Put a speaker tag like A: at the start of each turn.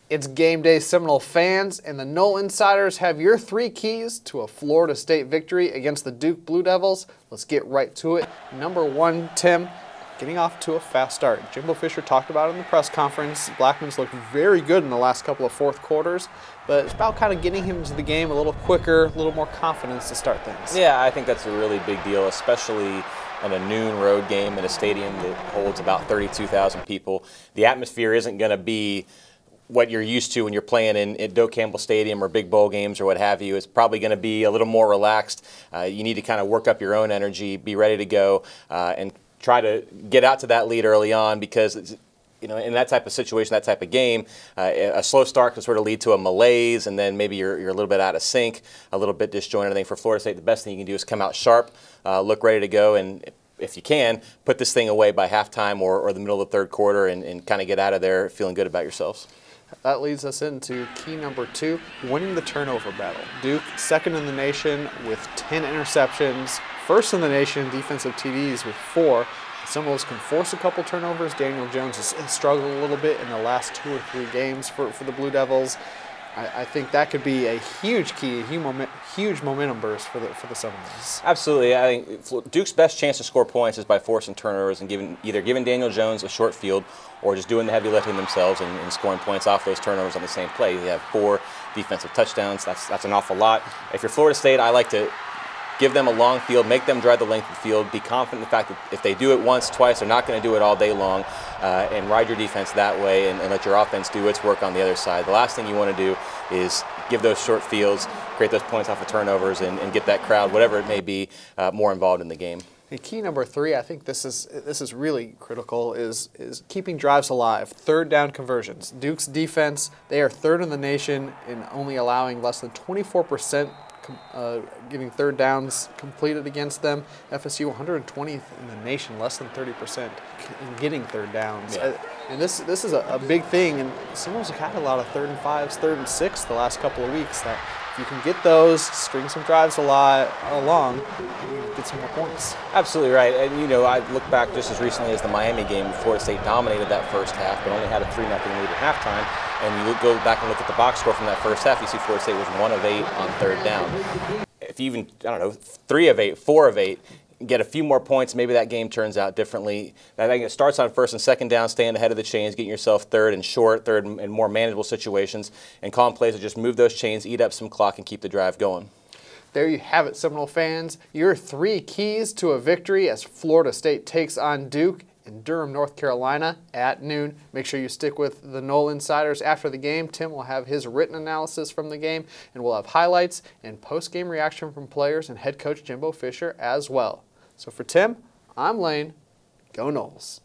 A: It's game day, Seminole fans, and the Nole Insiders have your 3 keys to a Florida State victory against the Duke Blue Devils. Let's get right to it. Number 1, Tim, getting off to a fast start. Jimbo Fisher talked about it in the press conference. Blackman's looked very good in the last couple of fourth quarters, but it's about kind of getting him into the game a little quicker, a little more confidence to start things.
B: Yeah, I think that's a really big deal, especially in a noon road game in a stadium that holds about 32,000 people. The atmosphere isn't going to be what you're used to when you're playing at Doak Campbell Stadium or big bowl games or what have you. It's probably going to be a little more relaxed. You need to kind of work up your own energy, be ready to go, and try to get out to that lead early on, because it's, you know, in that type of situation, that type of game, a slow start can sort of lead to a malaise, and then maybe you're a little bit out of sync, a little bit disjointed. I think for Florida State, the best thing you can do is come out sharp, look ready to go, and if you can, put this thing away by halftime or the middle of the third quarter and kind of get out of there feeling good about yourselves.
A: That leads us into key number 2, winning the turnover battle. Duke, second in the nation with 10 interceptions, first in the nation defensive TDs with 4. The Seminoles can force a couple turnovers. Daniel Jones has struggled a little bit in the last 2 or 3 games for the Blue Devils. I think that could be a huge key, a huge momentum burst for the Seminoles.
B: Absolutely. I think Duke's best chance to score points is by forcing turnovers and either giving Daniel Jones a short field or just doing the heavy lifting themselves and scoring points off those turnovers on the same play. They have 4 defensive touchdowns. That's an awful lot. If you're Florida State, I like to give them a long field, make them drive the length of the field, be confident in the fact that if they do it once, twice, they're not going to do it all day long, and ride your defense that way and let your offense do its work on the other side. The last thing you want to do is give those short fields, create those points off of turnovers, and get that crowd, whatever it may be, more involved in the game.
A: And key number 3, I think this is really critical, is keeping drives alive. Third down conversions. Duke's defense, they are 3rd in the nation in only allowing less than 24% getting third downs completed against them. FSU 120th in the nation, less than 30% in getting third downs.
B: Yeah.
A: And this is a big thing, and Seminoles have had a lot of 3rd and 5s, 3rd and 6s the last couple of weeks. That if you can get those, string some drives along, get some more points.
B: Absolutely right. And you know, I look back just as recently as the Miami game. Florida State dominated that first half, but only had a 3-0 lead at halftime. And you go back and look at the box score from that first half, you see Florida State was 1 of 8 on third down. If you even, I don't know, 3 of 8, 4 of 8, get a few more points, maybe that game turns out differently. I think it starts on 1st and 2nd down, staying ahead of the chains, getting yourself 3rd and short, 3rd and more manageable situations, and calling plays to just move those chains, eat up some clock, and keep the drive going.
A: There you have it, Seminole fans. Your 3 keys to a victory as Florida State takes on Duke in Durham, North Carolina at noon. Make sure you stick with the Nole Insiders after the game. Tim will have his written analysis from the game, and we'll have highlights and post-game reaction from players and head coach Jimbo Fisher as well. So for Tim, I'm Lane. Go Noles.